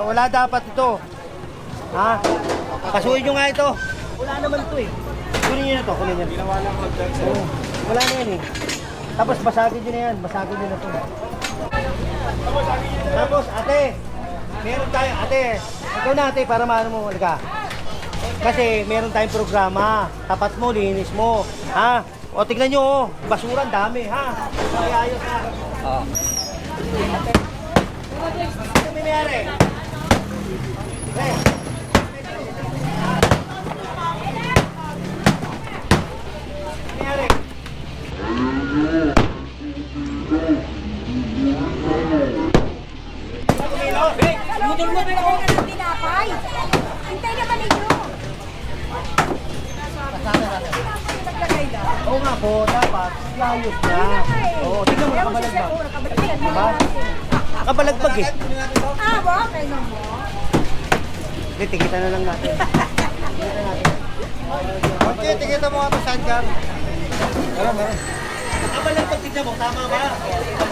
Wala dapat ito. Kasuhin nyo nga ito. Wala naman ito eh. Kunin nyo na ito, kunin nyo. Wala na yan eh. Tapos basagin nyo na yan, basagin nyo na ito. Tapos ate, meron tayo, ate, ikaw na ate para maano mo, halika. Kasi meron tayong programa, tapat mo, linis mo. O tignan nyo, basura ang dami, Ay, ayos ha. Ate, ano nangyari? Nangyari? Lumutol-lumutol ako ng tinapay. Hintay naman ninyo. Oo nga po, dapat ayos na. Oo, tignan mo, nakabalagbag. Diba? Nakabalagbag eh. Okay na mo. Hindi, tigitan na lang natin. Tigitan natin. Okay, tingnan mo nga ito, Sanjar. Meron. Nakabalagbag, tignan mo, tama ba? Diba?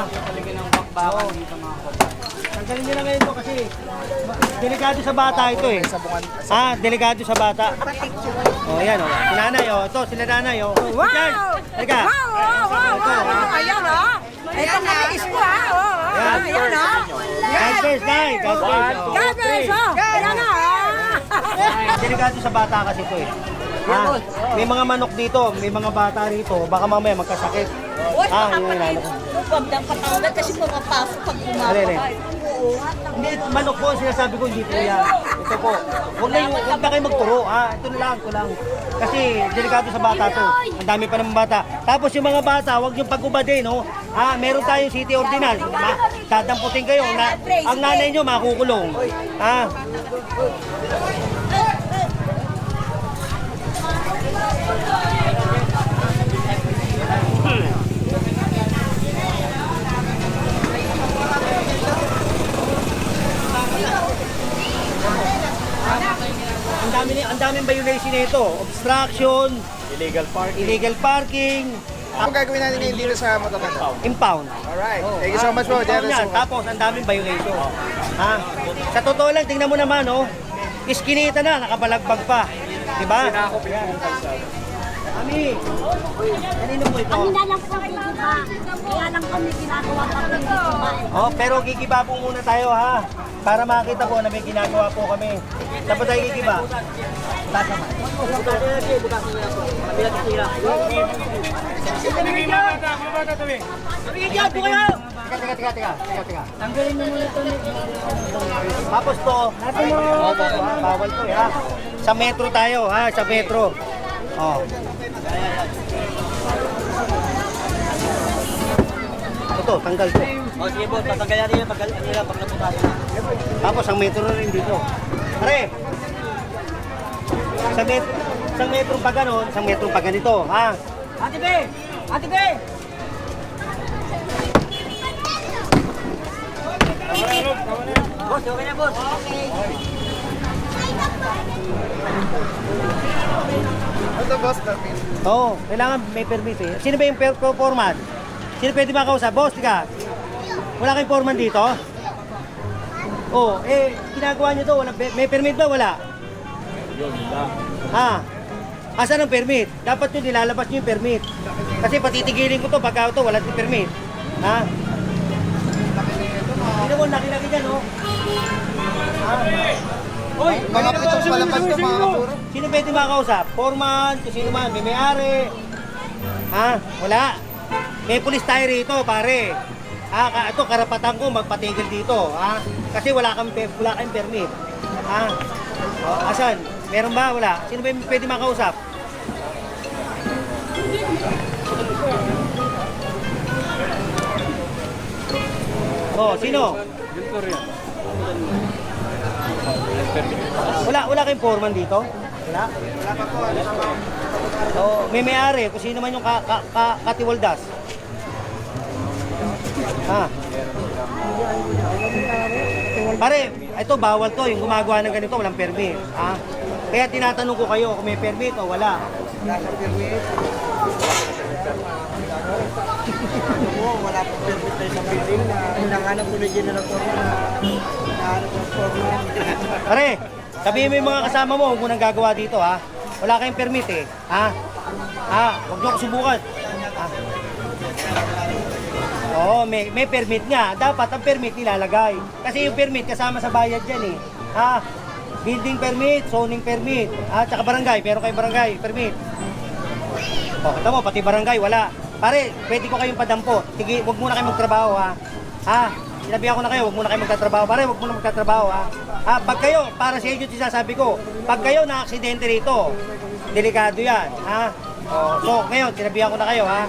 Paligyan ng bakbakan dito mga kapatid. Tanggalin nyo na ngayon to kasi delikado sa bata ito eh. Delikado sa bata. Yan o. Si nanay o. Ito, sila nanay o. Wow! Halika. Wow! Ayan o. Ito na is ko ha. Ayan o. God first, nay. God first. Gabes o. Ayan o. Delikado sa bata kasi ito eh. May mga manok dito, may mga bata rito, baka mamaya magkasakit. Yun. Huwag nang patawag kasi pumapasok pag Alin. Hindi, manok po, sinasabi ko, hindi po yan. Ito po. Huwag na kayo magturo. Ito na lang. Kasi delikado sa bata to. Ang dami pa ng bata. Tapos yung mga bata, huwag yung pag-ubadin, no? Meron tayong city ordinance. Dadamputin kayo. Ang nanay nyo makukulong. Ang daming violation nito. Obstruction, illegal parking, Ano gagawin natin ngayon dito sa Motomoto? impound. Alright, thank you so much po. Impound yan. Tapos ang daming violation. Sa totoo lang, tingnan mo naman, iskinita na, nakabalagbag pa. Diba? Ami, kanino po ito? Kami na lang po gigiba. Kaya lang kami ginagawa pa rin gigiba. Pero gigiba po muna tayo para makita po na may ginagawa po kami. Tapos tayo gigiba. Teka. Tanggalin mo muna ito. Tapos to, bawal to Sa metro tayo sa metro. Ito, tanggal to. Sige po, tatanggalin natin yung pag napunta. Tapos ang metro na rin dito. Pare, isang metro pa ganon, isang metro pa ganito, Ate Be! Boss, okay na boss. Ito boss, permit. Kailangan may permit eh. Sino ba yung foreman? Sino pwede makausap? Boss, tika. Wala kayong foreman dito? Ginagawa nyo to. May permit ba? Wala? Asan ang permit? Dapat nyo nilalabas nyo yung permit. Kasi patitigilin ko to pagka ito wala yung permit. Sino mo, nakilaki dyan, Mga pitong palapad to mga kapuro. Sino pwede makausap? Foreman, kung sino man, may may-ari. Wala. May pulis tayo rito, pare. Ito, karapatan ko magpatigil dito. Kasi wala kayong permit. Asan? Meron ba? Wala. Sino ba pwede makausap? Sino? Wala kayong foreman dito? Wala? Wala pa po. May may-ari, kung sino man yung katiwaldas. Pare, ito bawal to, yung gumagawa ng ganito, walang permit. Kaya tinatanong ko kayo kung may permit o wala. Wala siyang permit. Wala pong permit na isang building na hinahanap ko na general forma na hinahanap ng forma. Pare, sabihin mo yung mga kasama mo, huwag mo nang gagawa dito ha. Wala kayong permit eh. Ha? Ha? Huwag nyo ako subukan. Ha? Oo, may permit nga. Dapat ang permit nilalagay. Kasi yung permit kasama sa bayad yan eh. Ha? Building permit, zoning permit, tsaka barangay. Pero kay barangay, permit. O, kita mo, pati barangay, wala. Pare, pwede ko kayong padampo. Sige, huwag muna kayo magtrabaho ha. Ha? Sinabihan ko na kayo, huwag muna kayo magtatrabaho. Pare, huwag muna magtatrabaho ha. Ha? Pag kayo, para sa inyo, sinasabi ko, pag kayo na-aksidente rito, delikado yan. Ha? O, so, ngayon, sinabihan ko na kayo ha.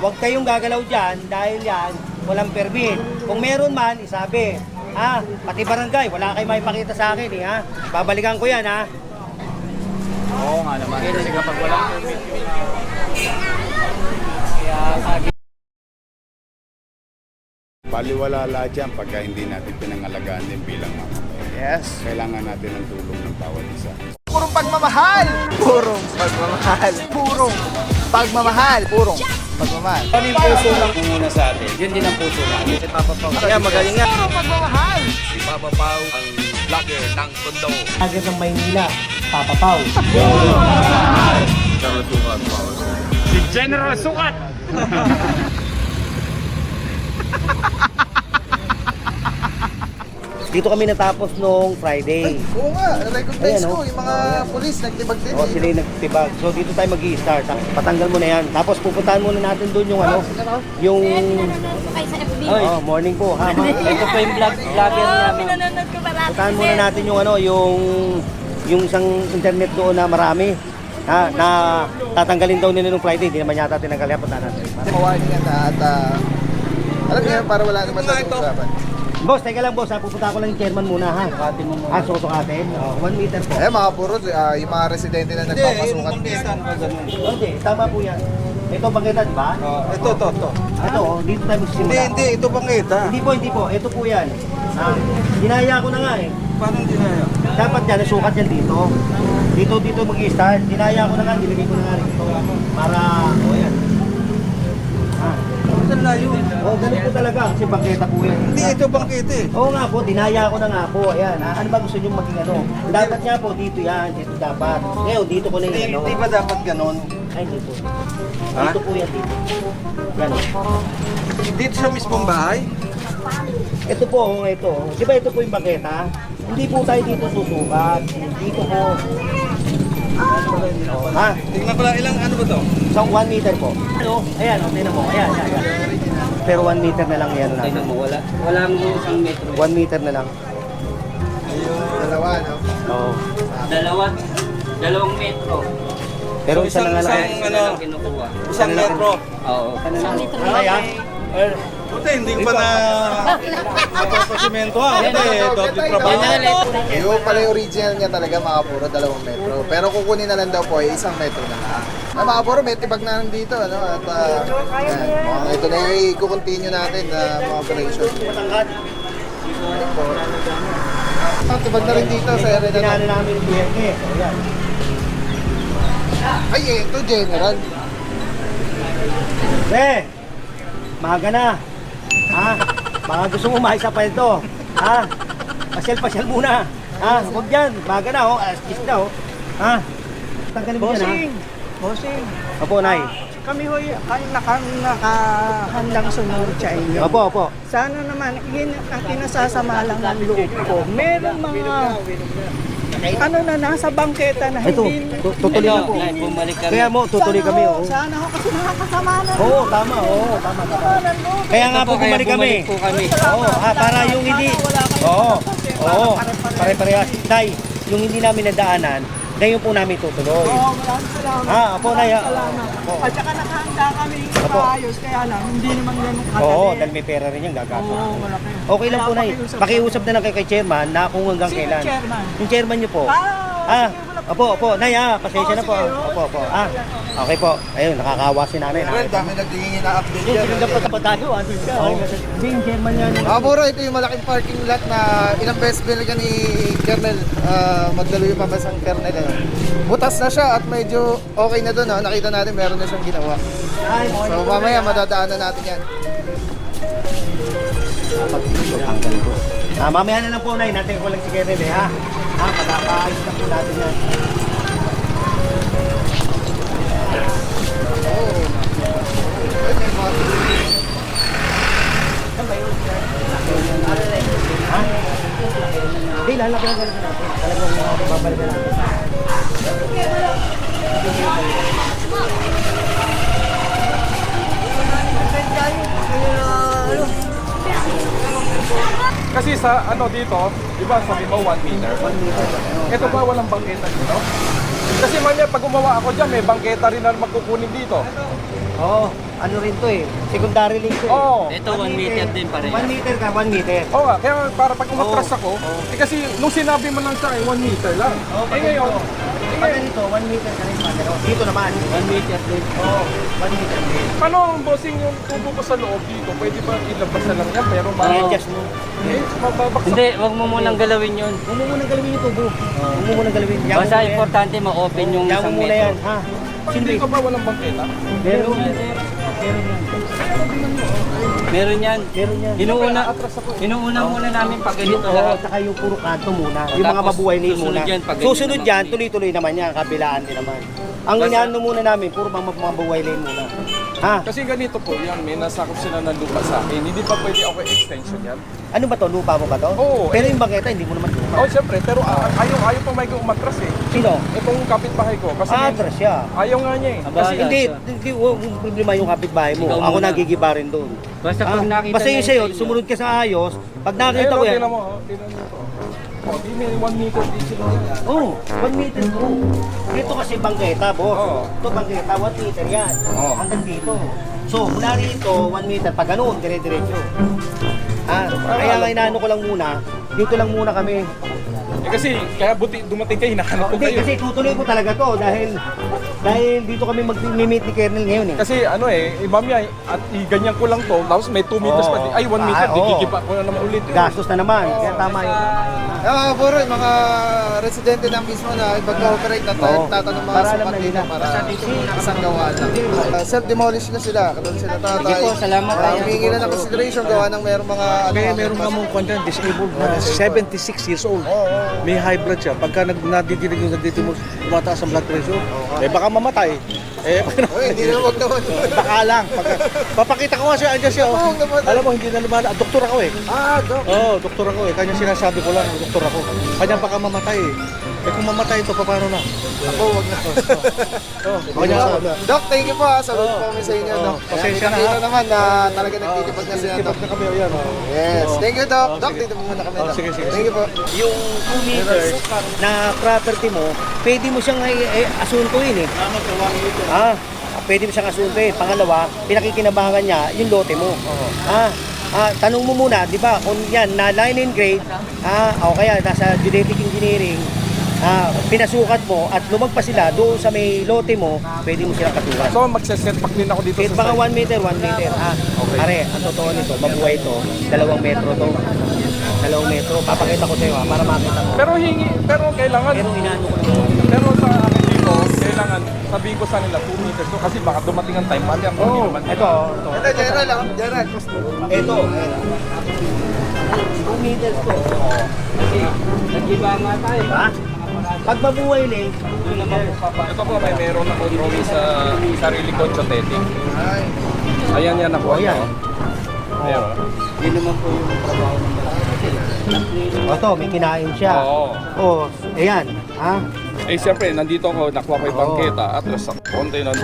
Huwag kayong gagalaw dyan dahil yan, walang permit. Kung meron man, isabi. Ha? Pati barangay, wala kayong maipakita sa akin eh ha. Babalikan ko yan ha. Oo nga naman. Kasi kapag walang permit Baliwala lahat yan pagka hindi natin pinangalagaan din bilang mga kapatid. Yes. Kailangan natin ng tulong ng bawat isa. Purong pagmamahal. Purong pagmamahal. Purong pagmamahal. Purong pagmamahal. Ano yung puso ng muna sa atin? Yun din ang puso natin. Si Papa Pao. Kaya magaling nga. Purong pagmamahal. Si Papa Pao ang vlogger ng Tondo. Agad ng Maynila, Papa Pao. Si General Sukat. Dito kami natapos nung Friday. Oo nga, recognize Ayan, ko oh. yung mga pulis nagtibag din. O sila yung nagtibag. So dito tayo mag-i-start. Patanggal mo na yan. Tapos pupuntahan muna natin doon yung ano, yung Kay sa FB. morning po ha. Ito pa yung vlogger namin. Pinanonood ko parati. Puntahan muna natin yung ano, yung isang internet doon na marami. Ha, na tatanggalin daw nila nung Friday. Hindi naman yata tinanggal yan. Puntahan natin. Mawarning yan at alam niyo para wala naman sa usapan. Boss, teka lang boss ha. Pupunta ko lang yung chairman muna ha. Sukatin mo muna. Susukatin. 1 meter po. Mga puro, yung mga residente na nagpapasukat. Okay, tama po yan. Ito bangketa, di ba? Ito. Ito, dito tayo magsisimula. Ito bang kita? Hindi po. Ito po yan. Dinaya ko na nga eh. Paano hindi na yun? Dapat yan, nasukat yan dito. Dito mag-i-start. Dinaya ko na nga, nilagay ko na nga rito. Para, yan. Saan na yun? Ganun po talaga, kasi bangketa po yan. Hindi, ito bang kita eh. Oo nga po, dinaya ko na nga po. Ayan, ano ba gusto nyo maging ano? Dapat nga po, dito yan, dito dapat. Ngayon, dito ko na yung ano. Hindi ba dapat ganon? Ay, hindi po. Ha? Dito po yan, dito. Yan. Dito sa mismong bahay? Ito po, ito. Di ba ito po yung bangketa? Hindi po tayo dito susukat. Dito po. Ha? Tingnan ko lang, ilang ano ba to? Isang 1 meter po. Ano? Ayan, tingnan mo. Ayan. Pero 1 meter na lang yan. Tingnan mo, walang isang metro. 1 meter na lang. Dalawa, no? Oo. Dalawang metro. Pero isa na nga lang. Isa na lang kinukuha. Isang metro. Oo. Ay, ha? Buti, hindi ko pa na pasimento ha. Buti, doble trabaho. Yung pala yung original niya talaga mga puro 2 metro. Pero kukunin na lang daw po ay 1 metro na lang. Mga puro, may tibag na nandito. Ano? At yan, ito na yung i-continue natin na mga operation. Matangkad. Tibag na rin dito sa area na Pinano namin yung biyernes. Ayan. Ay, ito general. Maga na. Ha? Baka gusto mo maisa pa ito. Ha? Pasyal muna. Ha? Huwag yan. Maga na, oh. Alas 10 na, oh. Ha? Tanggalin mo yan, ha? Bossing, Opo, Nay. kami hoy nakahandang sumunod sa inyo. Opo. Sana naman, kinasasama lang ng loob ko. Meron mga ano na nasa bangketa na Ito, hindi tutuloy na po. Bumalik kami. Kaya mo, tutuloy kami, oh. Sana ho kasi nakakasama na. Oo, tama. Kaya nga po bumalik kami. po kami. Oo, para yung hindi. Oo. Pare-parehas. Tay, yung hindi namin nadaanan, ngayon po namin tutuloy. Maraming salamat. Opo, Nay. Salamat. Opo. At saka nakahanda kami Opo. maayos, kaya lang, hindi naman ganun kadali. Oo, dahil may pera rin yan, gagastos. Oo, malaki. Okay lang po, Nay. Pakiusap na lang kay chairman na kung hanggang Sino kailan. chairman? Yung chairman niyo po. Opo, Nay, pasensya na po. Opo. Okay po. Ayun, nakakawa si nanay. Dami nagtingin na update Yung yan. dapat pa tayo, ano siya. Hindi, yung chairman niya. Mga puro, ito yung malaking parking lot na ilang beses binilikan ni Colonel Magdalo yung pamasang Colonel. Butas na siya at medyo okay na doon. Nakita natin meron na siyang ginawa. So mamaya madadaanan natin yan. Dapat dito hanggang doon. Mamaya na lang po, Nay. Natin ko lang si Kenneth, ha? Pagkakaayos na po natin yan. Ha? Hindi, lalaki natin. Talagang babalikan natin. Kasi sa ano dito, di ba sabi mo 1 meter? 1 meter. Ito ba walang bangketa dito? Kasi mamaya pag gumawa ako dyan, may bangketa rin na magkukunin dito. Oo, ano rin to eh. Secondary link to eh. Oo. Ito 1 meter din pa rin. 1 meter ka, 1 meter. Oo nga, kaya para pag umatras ako, kasi nung sinabi mo lang sa akin, 1 meter lang. Ngayon, Pag ganito, 1 meter ka rin pa. Pero dito naman. 1 meter din. Oo, 1 meter din. paano ang bossing yung tubo ko sa loob dito? Pwede ba ilabas na lang yan? Pero I-adjust mo. mababaksak. Hindi, wag mo munang galawin yun. Huwag mo munang galawin yung tubo. Huwag mo munang galawin. Yaman Basta mo na yan. importante ma-open yung Yaman isang muna yan, metro. ha? Pag dito ba walang bangketa? Meron. Meron yan. Meron yan. Inuuna muna namin pag ganito Oo, lahat. saka yung puro kanto muna. Yung mga Tapos, mabuhay lane susunod muna. yan, pag ganito Susunod naman yan, kami. tuloy-tuloy naman yan. Kabilaan din naman. Ang Basta- inaano muna namin, puro mga mabuhay lane muna. Ha? Kasi ganito po yan, may nasakop sila ng lupa sa akin. Hindi pa pwede ako extension yan. Ano ba to? Lupa mo ba to? Oo. Pero yung bangketa, hindi mo naman lupa. Oh, siyempre, pero ayaw pa may umatras eh. Sino? Itong kapitbahay ko. Kasi Atras siya. ayaw nga niya eh. Aba, Kasi hindi, huwag problema yung kapitbahay mo. Ikaw Ako muna. nagigiba rin doon. Basta pag nakita Basta yung niya sa'yo, sa inyo. sumunod ka sa ayos. Pag nakita ko yan, Tingnan mo, tingnan mo to. Oh, di may 1 meter din sila. oh, 1 meter po. Dito kasi bangketa, boss. Oo. Ito bangketa, 1 meter yan. Oo. Hanggang dito. So, mula rito, 1 meter, pag ganun, dire-diretso. Kaya nga inaano ko lang muna, dito lang muna kami. Eh, kasi, kaya buti dumating kayo, hinahanap ko Hindi, kayo. kasi tutuloy ko talaga to dahil dito kami mag-meet ni Kernel ngayon eh. Kasi ano eh, mamaya, at ganyan ko lang to, tapos may 2 meters pa din. Ay, 1 meter, Oo. digigiba ko na naman ulit. Gastos na naman, kaya tama yun. Puro yung mga residente na mismo na ipag-cooperate at Oo. tatanong mga Para alam sapat na dito nila. para isang gawa lang. Self-demolish na sila, katulad sila tatay. Sige po, salamat tayo. Humingi na ng consideration gawa ng merong mga Meron nga mong kwan dyan, disabled na 76 years old. May high blood siya. Pagka nadidinig yung nandito mo, tumataas ang blood pressure, eh baka mamatay. Oy, hindi na wag naman. Baka lang. Papakita ko nga siya, andyan siya. Huwag naman. Alam mo, hindi na lumalaan. Doktor ako eh. Dok. Oo, doktor ako eh. Kanya sinasabi ko lang, doktor ako. Kanya baka mamatay eh. Eh kung mamatay ito, paano na? Ako, wag na. Kanya, Doc, thank you po ha. Salut po kami sa inyo, Doc. Pasensya na, Kita ha. naman na talaga nagtitipag na sila, Doc. na kami, o yan. Oh. Yes, thank you, Doc. Doc, dito muna kami, Doc. Sige, sige, Thank you po. Yung 2 meters na property mo, pwede mo siyang asuntuin eh. Pwede mo siyang asuntuin. Pangalawa, pinakikinabangan niya yung lote mo. Tanong mo muna, di ba, kung yan, na line and grade, o kaya nasa genetic engineering, pinasukat mo at lumagpas sila doon sa may lote mo, pwede mo silang katuran. So, magse-set back din ako dito Kahit sa baka side. 1 meter, 1 meter. Pare, ang totoo nito, mabuhay ito, 2 metro to. 2 metro, papakita ko sa'yo para makita mo. Pero kailangan, Pero inaano ko lang. pero sa akin dito, kailangan sabihin ko sa nila 2 meters to kasi baka dumating ang time mali ang hindi naman. Ito. Ito, General, General. Ito. 2 meters to. Kasi nag-iba nga tayo. Ha? Pag mabuhay lane, 2 meters. Ito po, may meron ako drawing sa sarili ko, chotetic. Ayan yan ako. Ayan. Ayan. Yun naman po yung trabaho ng Ito, may kinain siya. Oo. Ayan. Eh siyempre, nandito ako, nakuha ko yung bangketa at sa konti ng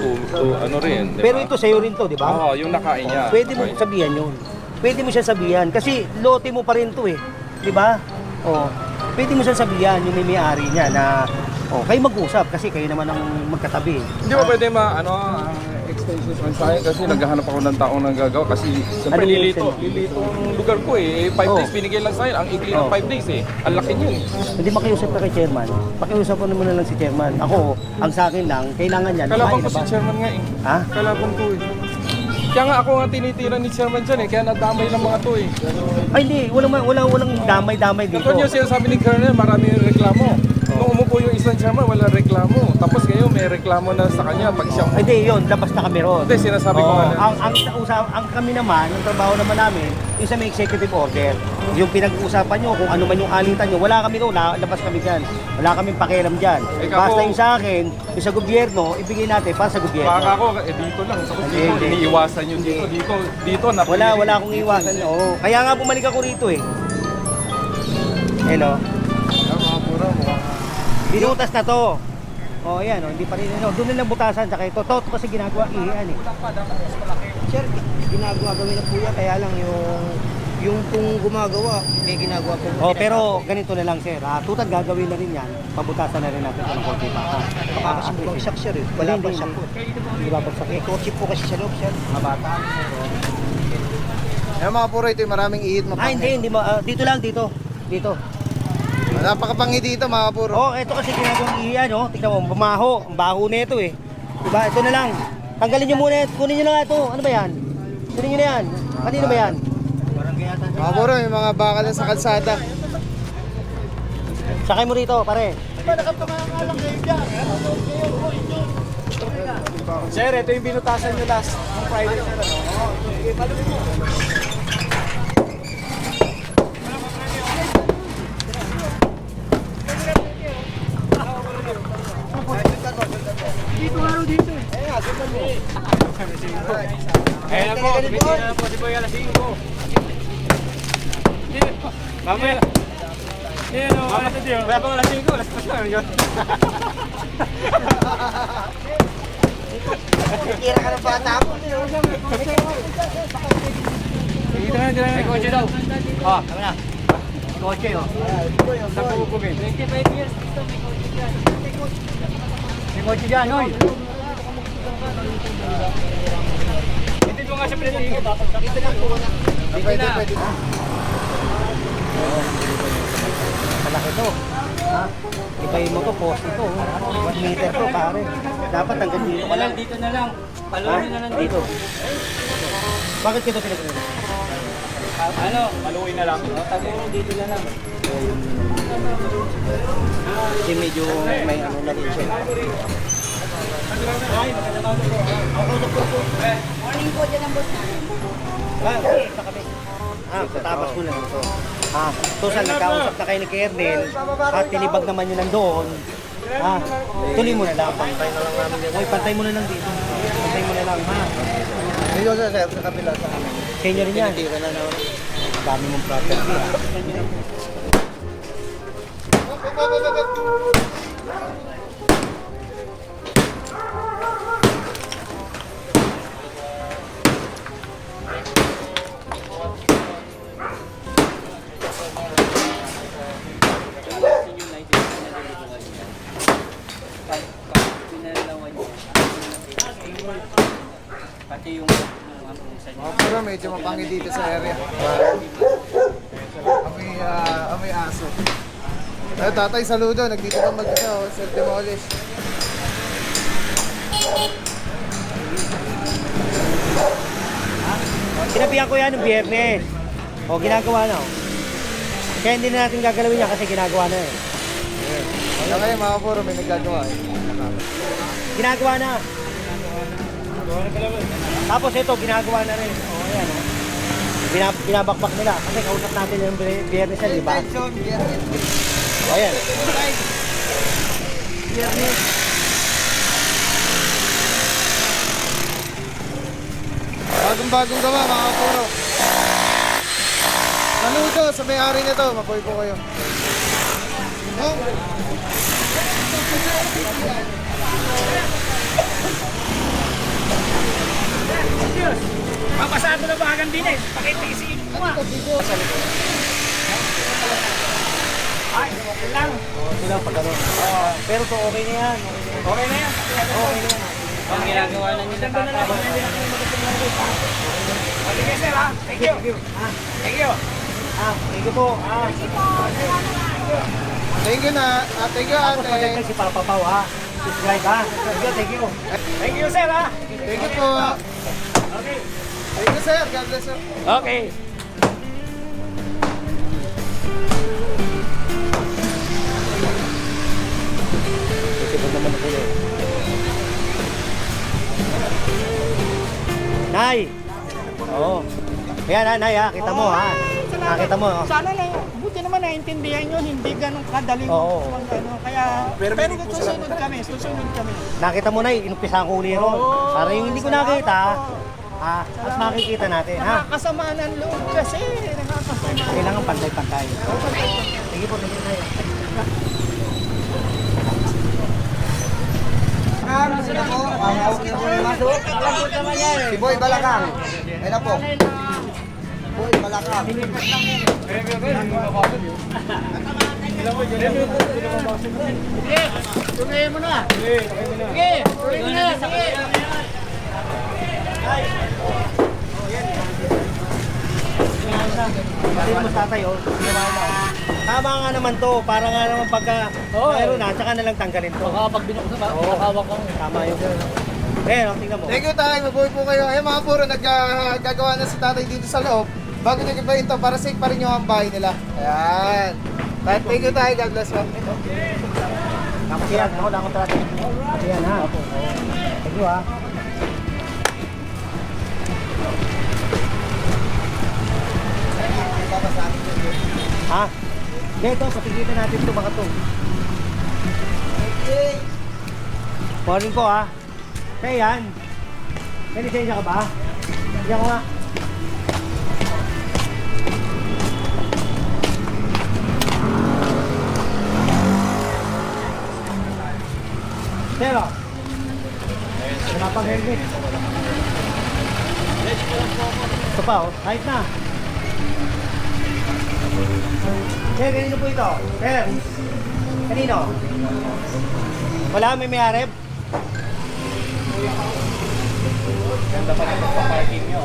ano rin. Diba? Pero ito sa'yo rin to, di ba? Oo, yung nakain niya. Pwede mo sabihan yun. Pwede mo siya sabihan. Kasi lote mo pa rin to eh. Di ba? Pwede mo siya sabihan yung may-ari niya na kayo mag-usap kasi kayo naman ang magkatabi. Hindi ba pwede extension sa akin kasi naghahanap ako ng taong nang gagawa kasi siyempre Ano yung lilito ang lugar ko eh. 5 days binigay lang sa akin. Ang ikli ng 5 days eh. Ang laki niyo eh. Hindi makiusap ka kay chairman. Pakiusap mo naman na lang si chairman. Ako, ang sa akin lang, kailangan yan. Kalabang ko si mailabas. chairman nga eh. Ha? Kalabang ko eh. Kaya nga ako nga tinitira ni chairman dyan eh. Kaya nadamay lang mga to eh. Ay hindi, walang damay-damay dito. Ito yung sinasabi ni Colonel, marami yung reklamo. Nung umupo yung isang chairman, wala reklamo. Tapos ngayon may reklamo na sa kanya pag siya. Ay, hindi, yun, labas na kami ron. Hindi, sinasabi ko nga na. Ang kami naman, ang trabaho naman namin, yung sa may executive order. Yung pinag-uusapan nyo, kung ano man yung alitan nyo, wala kami doon, labas kami dyan. Wala kaming pakialam dyan. Basta yung sa akin, yung sa gobyerno, ibigay natin para sa gobyerno. Baka ako, dito lang. Tapos dito, iniiwasan yun dito. Dito, Wala akong iwasan. Oo. Kaya nga bumalik ako rito eh. Hello. Mga puro, mukhang Binutas na to. Oh, ayan, oh, hindi pa rin. Doon nilang butasan, tsaka ito. To kasi ginagawa, ihian eh. Sir, ginagawa gawin na po yan, kaya lang yung kung gumagawa, may ginagawa po. Oh, pero ganito na lang, sir. Tutag gagawin na rin yan. Pabutasan na rin natin ito ng konti pa. Baka kasi bumagsak, sir. Wala Hindi, pa siya po. Hindi ba bagsak eh? Kotse po kasi sa loob, sir. Mga bata. Yan mga puro, ito yung maraming ihit mapanghi. Hindi. Dito lang, dito. Dito. Napakapanghi dito mga puro. Oh, ito kasi ginagawang ihian, oh. Tignan mo, bumaho. Ang baho na ito eh. Diba? Ito na lang. Tanggalin nyo muna. Kunin nyo na nga ito. Ano ba yan? Kunin nyo na yan. Kanino ba yan? Mga puro, yung mga bakal na sa kalsada. Sakay mo rito, pare. Sir, ito yung binutasan nyo last ng Friday, sir. Ayan po, bigyan na po si Boy alas 5. Mamaya. Wala pang alas 5, alas 4 na yun. Tira ka ng bata po. May kotse daw. Oh, tama na. Kotse, oh. Saan po bubugin? 25 years dito, may kotse dyan. May kotse dyan, oy. Hindi ko nga siya pinagigit. Pwede, pwede. Malaki to. Ha? Ibayin mo to, post ito. 1 meter to, pare. Dapat hanggang dito ka lang. Dito na lang. Paluin na lang dito. Bakit kito pinag-release? Ano? Maluwi na lang. Tago dito na lang. Kasi medyo may ano na rin siya. Morning po dyan ang boss namin. Sa kami. Tatabas mo lang ito. Tusan, nagkausap na kayo ni Kernel at tinibag naman yun nandoon. Tuloy mo na lang. Pantay na lang namin dito. Uy, pantay mo na lang dito. Pantay mo na lang, ha? Dito sa kabila sa amin. Kenya rin yan. Tira na naman. Dami mong property, ha? Pati yung Mga puro, medyo mapanghi dito sa area. Amoy aso. Tatay, saludo. Nagdito ka self-demolish. Sinabihan ko yan ng biyernes. O, ginagawa na, o. Kaya hindi na natin gagalawin yan kasi ginagawa na eh. Wala kayo mga puro, may nagagawa eh. Ginagawa na. Tapos ito, ginagawa na rin. O, ayan, o. Binabakbak nila. Kasi kausap natin yung biyernes yan, di ba? O, ayan. Bagong-bagong gawa mga puro. Saludo sa may-ari nito. Mabuhay po kayo. Oh. Papasado na ba hanggang din eh? Pakitisin mo nga. Ay, okay lang. Ito lang pag ano. Pero to okay na yan. Okay na yan. Okay na yan. Ang ginagawa na nila tatapos. Sige sir ha. Thank you. Thank you. Thank you po. Thank you na. Thank you Tapos ate. magandang si Papa Pau, ha? Subscribe, ha? Thank you. Thank you sir ha. Thank you po. Okay. Thank you sir. God bless you. Okay. Sipag naman ako yun. Nay! Oo. Ayan, Nay, ha? Kita mo, ha? Nakita mo, ha? Sana lang, buti naman naiintindihan nyo, hindi ganun kadaling Oo. ano, kaya, pero susunod kami. Nakita mo, Nay, inumpisahan ko uli ron. Para yung hindi ko nakita, at makikita natin, ha? Nakakasama ng loob kasi, nakakasama. Kailangan pantay-pantay. Sige po, sige tayo. Si Boy Balakang. Ayun na po. Boy Balakang. Kasi mo tatay, oh. Tama nga naman to, para nga naman pagka mayroon na, tsaka na lang tanggalin to. Baka pag binuksan ba, nakahawak ko. Tama yun. Tingnan mo. Thank you tayo, mabuhay po kayo. Ay mga puro, naggagawa na si tatay dito sa loob. Bago nag-iba to, para safe pa rin yung ang bahay nila. Ayan. Thank you tayo, God bless you. Tapos yan, ako lang ako tatay. Ayan, ha. Thank you, ha. Ha? Dito, patigitan natin ito mga to. Morning po, ha. Kaya yan. May lisensya ka ba? Diyan ko nga. Pero, wala pang helmet. Ito pa, oh. Kahit na. Sir, kanino po ito? Sir, kanino? Wala, may arep? Ganda pa naman sa parking nyo.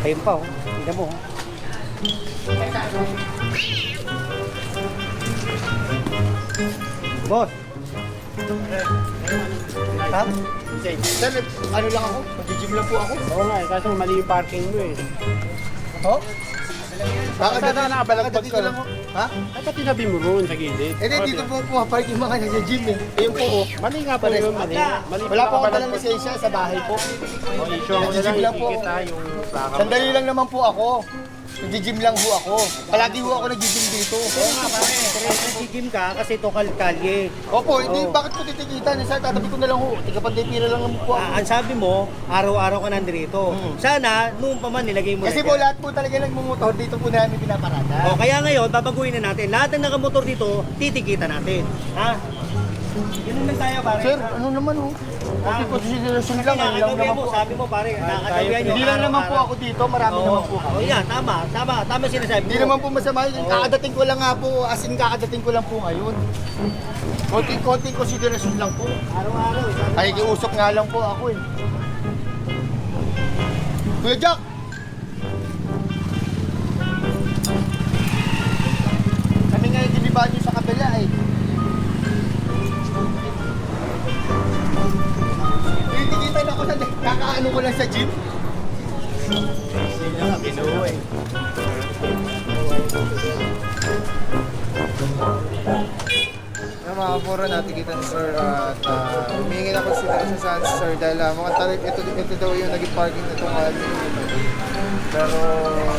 Ayun pa, oh. Tignan mo, oh. Boss. Ha? Sir, ano lang ako? Mag-gym lang po ako. Oo nga, kaso mali yung parking mo eh. Oh? Bakit Sana dito? nakabalagbag Bakit dito ka lang lang. ako? Ha? Dapat tinabi mo roon sa gilid. Eh, di, dito po pumapark yung mga nag-gym eh. Ayun po oh. Mali nga po yun, mali. Mali Wala po akong talang lisensya sa bahay po. Issue mo na Nag-gym lang, lang po. ikikita yung plaka mo. Sandali lang naman po ako. Nag-gym lang po ako. Palagi po ako nag-gym dito. Oo nga, pare. Nag-gym ka kasi ito kalye. Opo, hindi, bakit po titikitan? Sir, tatabi ko na lang ho. Tigapanditira lang naman po ako. Ang sabi mo, araw-araw ka nandito. Sana, noon pa man nilagay mo Kasi na po dyan. lahat po talaga nagmumotor dito po namin pinaparada. O, kaya ngayon, babaguhin na natin. Lahat ng nakamotor dito, titikita natin. Ha? Ganun lang tayo, pare. Sir, ano naman ho? Ha? Consideration Kasi lang, ano lang nakagawian naman mo, po. sabi mo, pare, nakagawian nyo. Hindi lang naman po araw-araw. ako dito, marami naman po kami. Oh, yan, tama sinasabi mo. Hindi naman po masama yun. Kakadating ko lang nga po, as in kakadating ko lang po ngayon. Konting consideration lang po. Araw-araw, sabi mo. Ay, kiusok nga lang po ako eh. Kuya Jack! Kami nga yung dinibaan nyo sa kabila eh. Tinikitan ako na kakaano ko lang sa gym. Hindi nga, binuho eh. Yung mga puro natikita ni Sir at humingi na consideration sa Sir dahil mukhang talagang ito daw yung naging parking na itong pero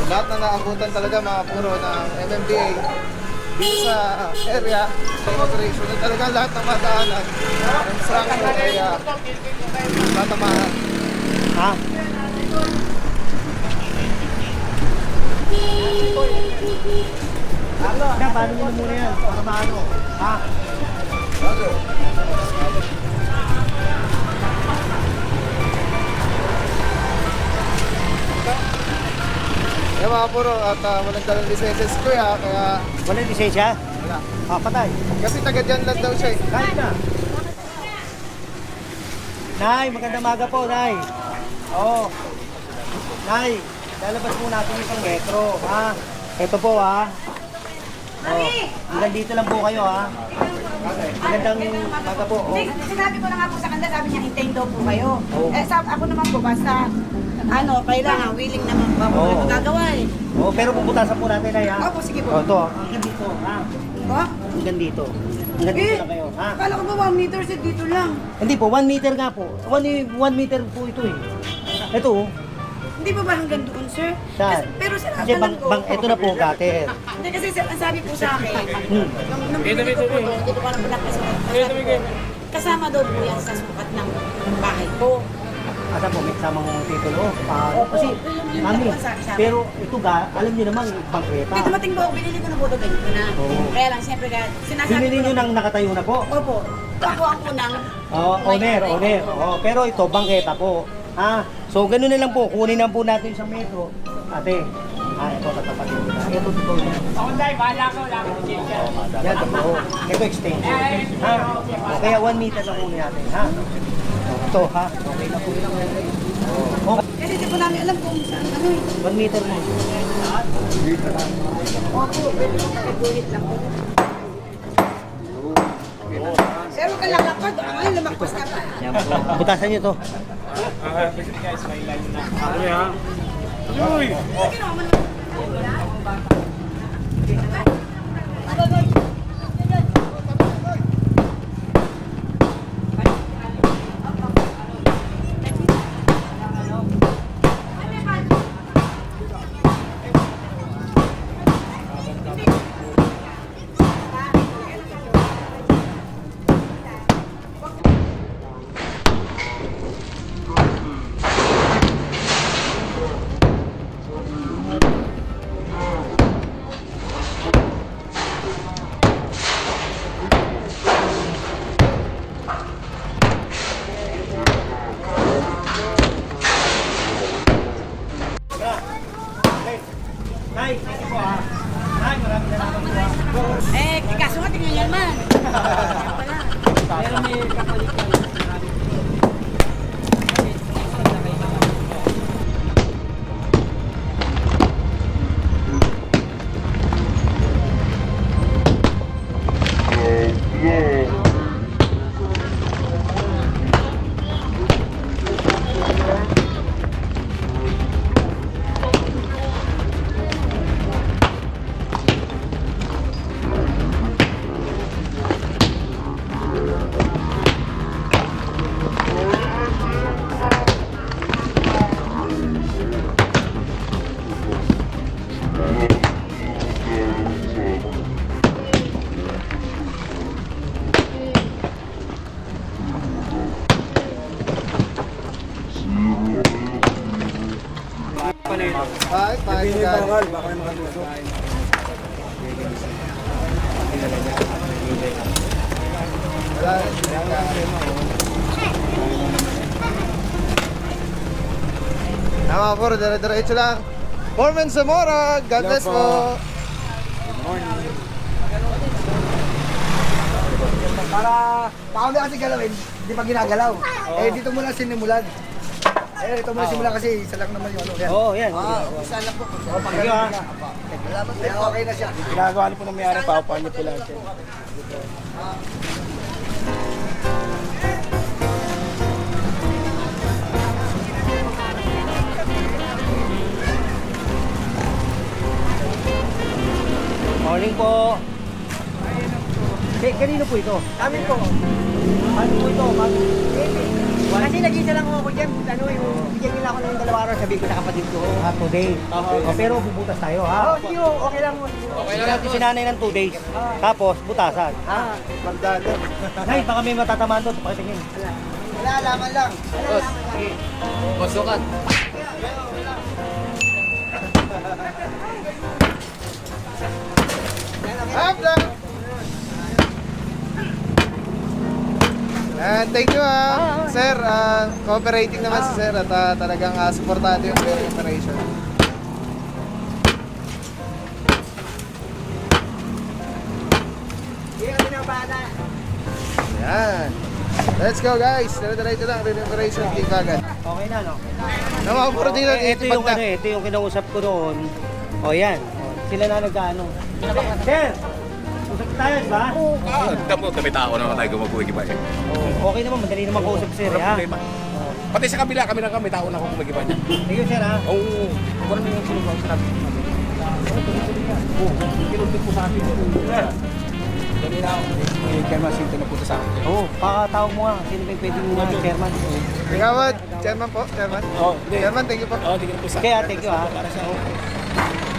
lahat na naabutan talaga mga puro ng MMDA dito sa area sa operation na talaga lahat ng madaanan ng structure kaya tatamaan. Ha? Na, paano nyo muna yan? Para maano? Ha? Yung mga puro at walang dalang licenses ko kaya Walang lisensya? wala. Patay. Kasi taga dyan lang daw siya eh. Kahit na. Nay, magandang maga po, Nay. Oo. Nay, lalabas muna natin isang metro, ha? Ito po, ha? Oh, hanggang dito lang po kayo, ha? Magandang maga po. Oh. Sinabi ko na nga po sa kanya, sabi niya, hintayin daw po kayo. Oo. Eh, ako naman po, basta, kailangan, willing naman po ako Oo. magagawa eh. Oh, pero puputasan po natin, Nay, ha? Opo, sige po. Oh, ito, hanggang dito, ha? Oh? Hanggang dito. Nandito lang kayo, ha? Akala ko ba 1 meter set dito lang? Hindi po, 1 meter nga po. 1 meter po ito eh. Ito oh. Hindi pa ba hanggang doon, sir? Saan? Pero sir, Kasi ito na po gutter. Hindi kasi sir, ang sabi po sa akin, Hmm. nung binili ko po doon, dito pa lang pala kasi kasama daw po yan sa sukat ng bahay ko. Asa po, may kasamang titulo. Kasi, mami, pero ito alam niyo naman, bangketa. Hindi dumating po ako, binili ko na po ito ganito na. Oo. Kaya lang, siyempre, sinasabi Binili ko niyo lang- nang nakatayo na po? Opo. Ako ang unang. Owner. Pero ito, bangketa po. Ha? So, ganun na lang po. Kunin lang po natin sa metro. Ate, ito tatapatin ko na. Ito, ito. Ako dahil, bahala ko lang. Yan, ito. Ito, extension. Ha? Kaya 1 meter lang kunin natin. Ha? Ito, ha? Okay na po. Oh, Kasi di po namin alam kung saan ano eh. 1 meter na. Opo, pwede mo pakiguhit lang po. Sir, huwag ka lang lakad. Ay, lumakpas ka pa. Yan po. Butasan niyo to. Sige naman. Nay, thank you po ha. Nay, maraming salamat po ha. Kaso nga, tingnan niyo naman. Pero may kapalit ka. Bakit? Bakit? Tama po, dire-diretso lang. Foreman Zamora, God bless po. Para paano kasi galawin, hindi pa ginagalaw. Eh dito muna sinimulan. Eh ito muna simulan kasi isa lang naman yung ano. Yan. Oo, yan. Isa lang po. Thank you ha. Eh, okay na siya. Ginagawa niyo po ng mayari, paupuan niyo po lang siya. Morning po. Kanino po ito? Amin po. Ano po ito? Kasi nag-isa lang ako dyan. Ano yung bigyan nila ako ng 2 araw, sabi ko sa kapatid ko. Today. Pero bubutas tayo ha. Oh, sige, okay lang. Sige natin si nanay ng 2 days. Tapos butasan. Magdada. Nay, baka may matatamaan doon. Pakitingin. Wala, alaman lang. Up lang. And thank you sir. Cooperating naman si sir at talagang supportado yung operation. Yan. Let's go guys. Dire-diretso lang. Operation Tibagan. Okay na, no? Naman puro dito. Ito yung ano, ito yung kinausap ko noon. O yan. Sila na nagkaano. Sir! Usap tayo, di ba? Dapo, kami tao naman tayo gumaguhigiba eh. Okay naman, madali naman kausap sir, ha? Pati sa kabila, kami na kami tao na kung gumagiba niya. Thank you, sir, ha? Oo, wala na yung sinugaw sa natin. Oo, kinuntik po sa akin. Kanina, may Chairman Sinto na punta sa akin. Oo, pakatawag mo nga. Sino ba yung pwede mo nga, chairman? Tingawad, chairman po, chairman. Oh, hindi. Chairman, thank you po. Oh, tingnan po sa Kaya, thank you, ha. Para sa